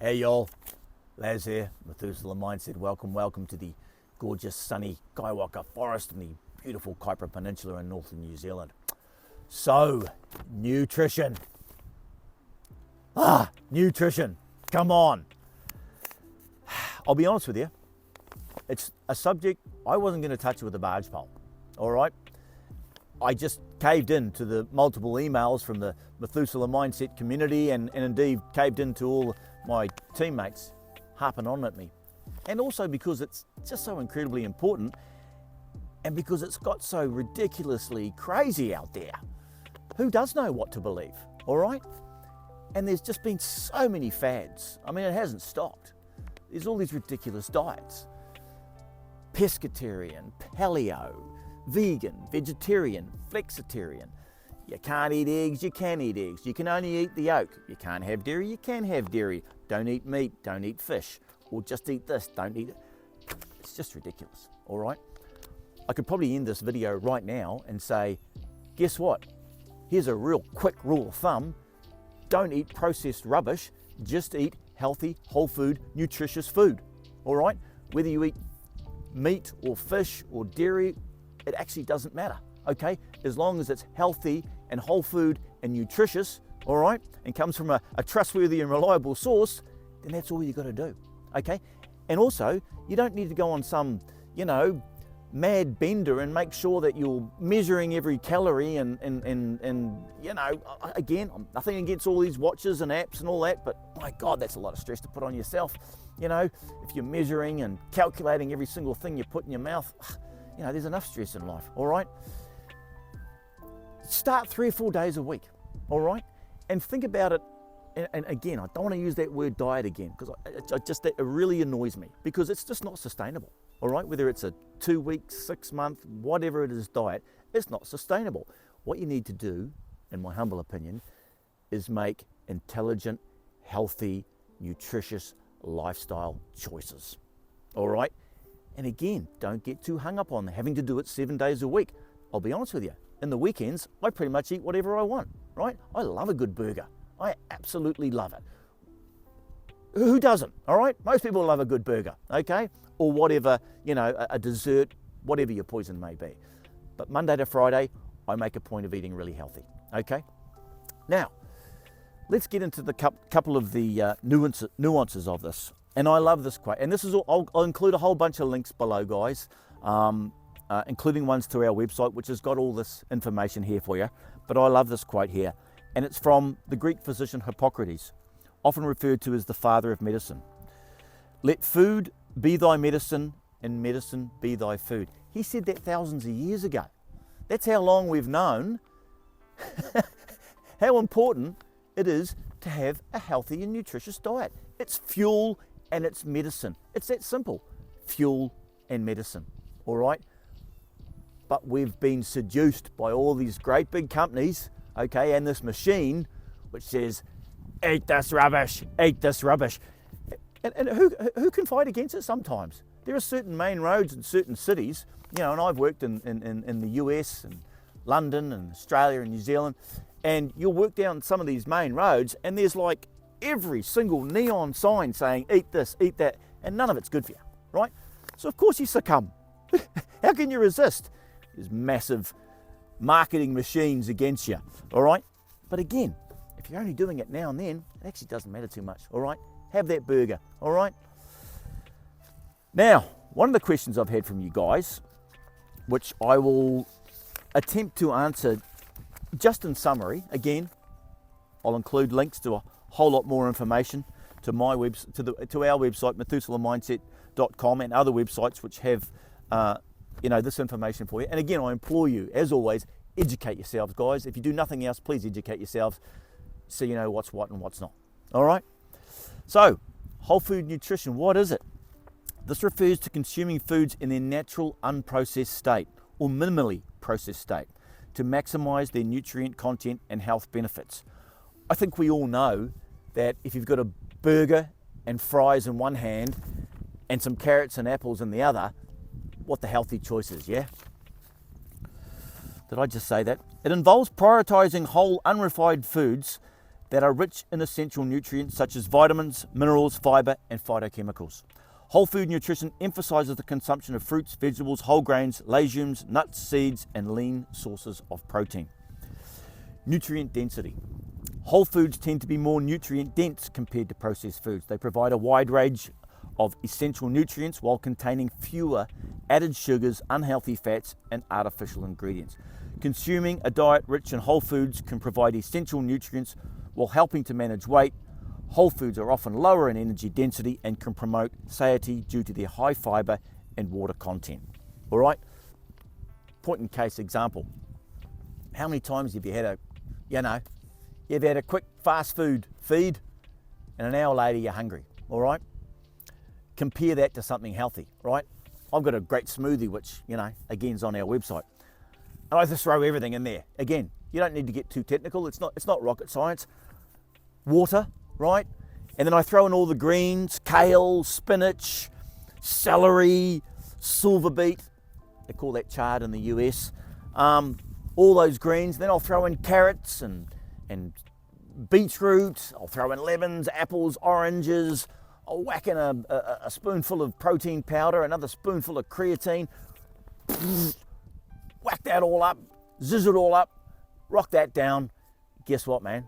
Hey y'all, Laz here, Methuselah Mindset. Welcome to the gorgeous sunny Kaiwaka Forest in the beautiful Kaipara Peninsula in northern New Zealand. So, nutrition. Nutrition, come on. I'll be honest with you, it's a subject I wasn't going to touch with a barge pole, all right? I just caved into the multiple emails from the Methuselah Mindset community and indeed caved into all my teammates harping on at me. And also because it's just so incredibly important and because it's got so ridiculously crazy out there. Who does know what to believe, all right? And there's just been so many fads. I mean, it hasn't stopped. There's all these ridiculous diets. Pescatarian, paleo, vegan, vegetarian, flexitarian. You can't eat eggs, you can eat eggs. You can only eat the yolk. You can't have dairy, you can have dairy. Don't eat meat, don't eat fish. Or just eat this, don't eat it. It's just ridiculous, all right? I could probably end this video right now and say, guess what? Here's a real quick rule of thumb. Don't eat processed rubbish, just eat healthy, whole food, nutritious food, all right? Whether you eat meat or fish or dairy, it actually doesn't matter, okay? As long as it's healthy and whole food and nutritious, all right, and comes from a trustworthy and reliable source, then that's all you got to do, okay? And also, you don't need to go on some, mad bender and make sure that you're measuring every calorie and again, I'm nothing against all these watches and apps and all that, but my God, that's a lot of stress to put on yourself. If you're measuring and calculating every single thing you put in your mouth, there's enough stress in life, all right? Start 3 or 4 days a week, all right? And think about it, and again, I don't want to use that word diet again, because it really annoys me, because it's just not sustainable, all right? Whether it's a 2 week, 6 month, whatever it is diet, it's not sustainable. What you need to do, in my humble opinion, is make intelligent, healthy, nutritious lifestyle choices, all right? And again, don't get too hung up on having to do it 7 days a week. I'll be honest with you, in the weekends, I pretty much eat whatever I want, right? I love a good burger. I absolutely love it. Who doesn't, all right? Most people love a good burger, okay? Or whatever, a dessert, whatever your poison may be. But Monday to Friday, I make a point of eating really healthy, okay? Now, let's get into the couple of the nuances of this. And I love this quote. And this is all, I'll include a whole bunch of links below, guys, including ones to our website, which has got all this information here for you. But I love this quote here. And it's from the Greek physician Hippocrates, often referred to as the father of medicine. Let food be thy medicine and medicine be thy food. He said that thousands of years ago. That's how long we've known how important it is to have a healthy and nutritious diet. It's fuel and it's medicine. It's that simple, fuel and medicine, all right? But we've been seduced by all these great big companies, okay, and this machine which says, eat this rubbish, eat this rubbish. And who can fight against it sometimes? There are certain main roads in certain cities, and I've worked in the US and London and Australia and New Zealand, and you'll work down some of these main roads and there's like every single neon sign saying, eat this, eat that, and none of it's good for you, right? So of course you succumb. How can you resist? There's massive marketing machines against you, all right? But again, if you're only doing it now and then, it actually doesn't matter too much, all right? Have that burger, all right? Now, one of the questions I've had from you guys, which I will attempt to answer just in summary, again, I'll include links to a whole lot more information to my to our website, methuselahmindset.com, and other websites which have this information for you. And again, I implore you, as always, educate yourselves, guys. If you do nothing else, please educate yourselves so you know what's what and what's not. All right? So, whole food nutrition, what is it? This refers to consuming foods in their natural unprocessed state or minimally processed state to maximize their nutrient content and health benefits. I think we all know that if you've got a burger and fries in one hand and some carrots and apples in the other, what the healthy choice is, yeah? Did I just say that? It involves prioritizing whole unrefined foods that are rich in essential nutrients such as vitamins, minerals, fiber, and phytochemicals. Whole food nutrition emphasizes the consumption of fruits, vegetables, whole grains, legumes, nuts, seeds, and lean sources of protein. Nutrient density. Whole foods tend to be more nutrient dense compared to processed foods. They provide a wide range of essential nutrients while containing fewer added sugars, unhealthy fats, and artificial ingredients. Consuming a diet rich in whole foods can provide essential nutrients while helping to manage weight. Whole foods are often lower in energy density and can promote satiety due to their high fiber and water content. All right, point in case example. How many times have you had you've had a quick fast food feed and an hour later you're hungry, all right? Compare that to something healthy, right? I've got a great smoothie, which, again, is on our website. And I just throw everything in there. Again, you don't need to get too technical. It's not rocket science. Water, right? And then I throw in all the greens, kale, spinach, celery, silver beet. They call that chard in the US. All those greens. Then I'll throw in carrots and beetroot. I'll throw in lemons, apples, oranges. I'll whack in a spoonful of protein powder, another spoonful of creatine. Whack that all up, zizz it all up, rock that down. Guess what, man?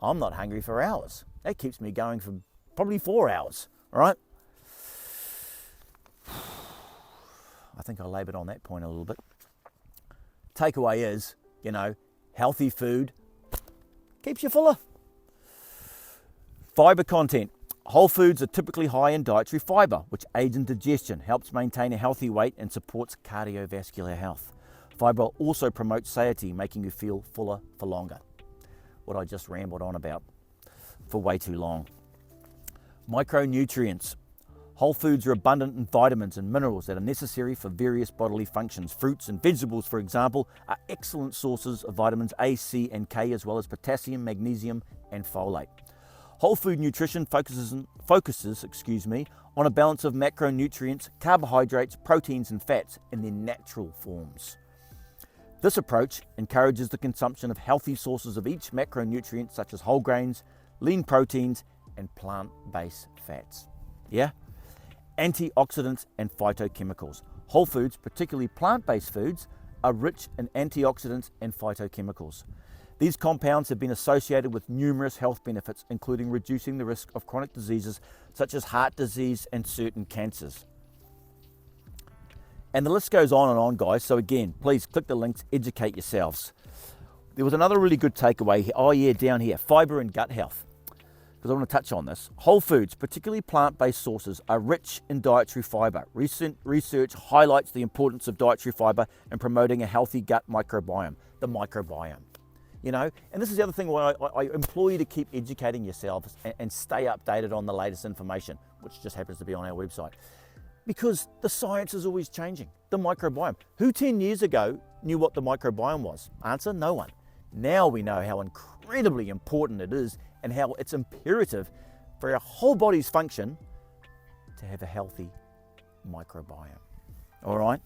I'm not hungry for hours. That keeps me going for probably 4 hours, all right? I think I laboured on that point a little bit. Takeaway is, healthy food keeps you fuller. Fiber content. Whole foods are typically high in dietary fiber, which aids in digestion, helps maintain a healthy weight, and supports cardiovascular health. Fiber also promotes satiety, making you feel fuller for longer. What I just rambled on about for way too long. Micronutrients. Whole foods are abundant in vitamins and minerals that are necessary for various bodily functions. Fruits and vegetables, for example, are excellent sources of vitamins A, C, and K, as well as potassium, magnesium, and folate. Whole food nutrition focuses on a balance of macronutrients, carbohydrates, proteins, and fats in their natural forms. This approach encourages the consumption of healthy sources of each macronutrient, such as whole grains, lean proteins, and plant-based fats. Yeah? Antioxidants and phytochemicals. Whole foods, particularly plant-based foods, are rich in antioxidants and phytochemicals. These compounds have been associated with numerous health benefits, including reducing the risk of chronic diseases such as heart disease and certain cancers. And the list goes on and on, guys. So again, please click the links, educate yourselves. There was another really good takeaway. Oh yeah, down here, fiber and gut health. Because I want to touch on this. Whole foods, particularly plant-based sources, are rich in dietary fiber. Recent research highlights the importance of dietary fiber in promoting a healthy gut microbiome, the microbiome. And this is the other thing why I implore you to keep educating yourselves and stay updated on the latest information, which just happens to be on our website. Because the science is always changing. The microbiome. Who 10 years ago knew what the microbiome was? Answer, no one. Now we know how incredibly important it is and how it's imperative for our whole body's function to have a healthy microbiome. All right?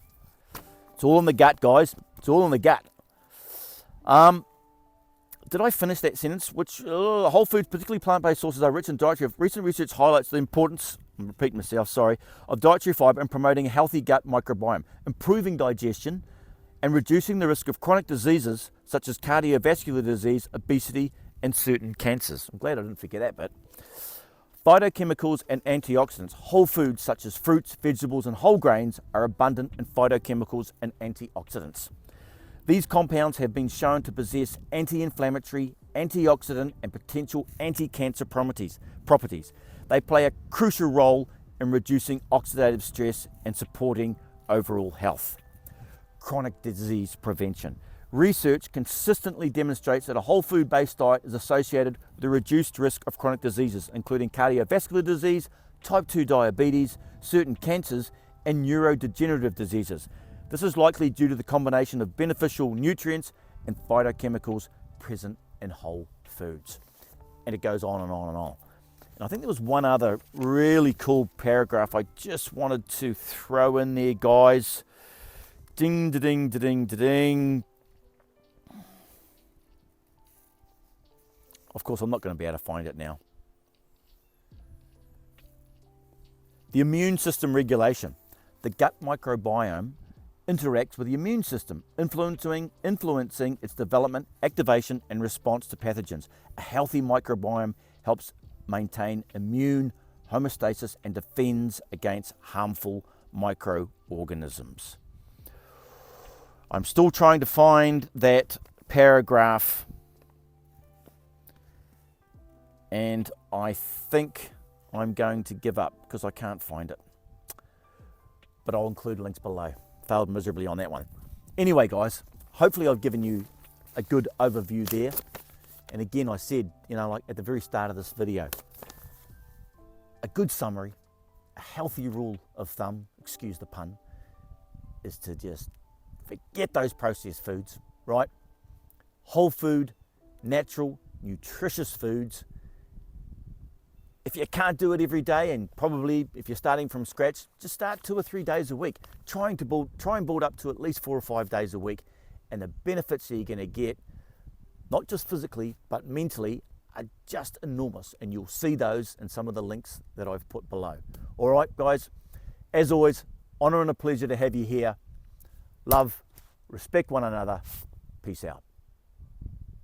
It's all in the gut, guys. It's all in the gut. Did I finish that sentence? Whole foods, particularly plant-based sources, are rich in dietary. Recent research highlights the importance, I'm repeating myself, of dietary fiber in promoting a healthy gut microbiome, improving digestion, and reducing the risk of chronic diseases such as cardiovascular disease, obesity, and certain cancers. I'm glad I didn't forget that bit. Phytochemicals and antioxidants. Whole foods such as fruits, vegetables, and whole grains are abundant in phytochemicals and antioxidants. These compounds have been shown to possess anti-inflammatory, antioxidant, and potential anti-cancer properties. They play a crucial role in reducing oxidative stress and supporting overall health. Chronic disease prevention. Research consistently demonstrates that a whole food-based diet is associated with a reduced risk of chronic diseases, including cardiovascular disease, type 2 diabetes, certain cancers, and neurodegenerative diseases. This is likely due to the combination of beneficial nutrients and phytochemicals present in whole foods. And it goes on and on and on. And I think there was one other really cool paragraph I just wanted to throw in there, guys. Ding, da, ding, da, ding, da, ding. Of course, I'm not going to be able to find it now. The immune system regulation. The gut microbiome interacts with the immune system, influencing its development, activation, and response to pathogens. A healthy microbiome helps maintain immune homeostasis and defends against harmful microorganisms. I'm still trying to find that paragraph, and I think I'm going to give up because I can't find it. But I'll include links below. Failed miserably on that one. Anyway, guys, hopefully I've given you a good overview there. And again, I said, like at the very start of this video, a good summary, a healthy rule of thumb, excuse the pun, is to just forget those processed foods, right? Whole food, natural, nutritious foods. If you can't do it every day, and probably if you're starting from scratch, just start 2 or 3 days a week. Try and build up to at least 4 or 5 days a week, and the benefits that you're going to get, not just physically but mentally, are just enormous, and you'll see those in some of the links that I've put below. All right, guys, as always, honor and a pleasure to have you here. Love, respect one another. Peace out.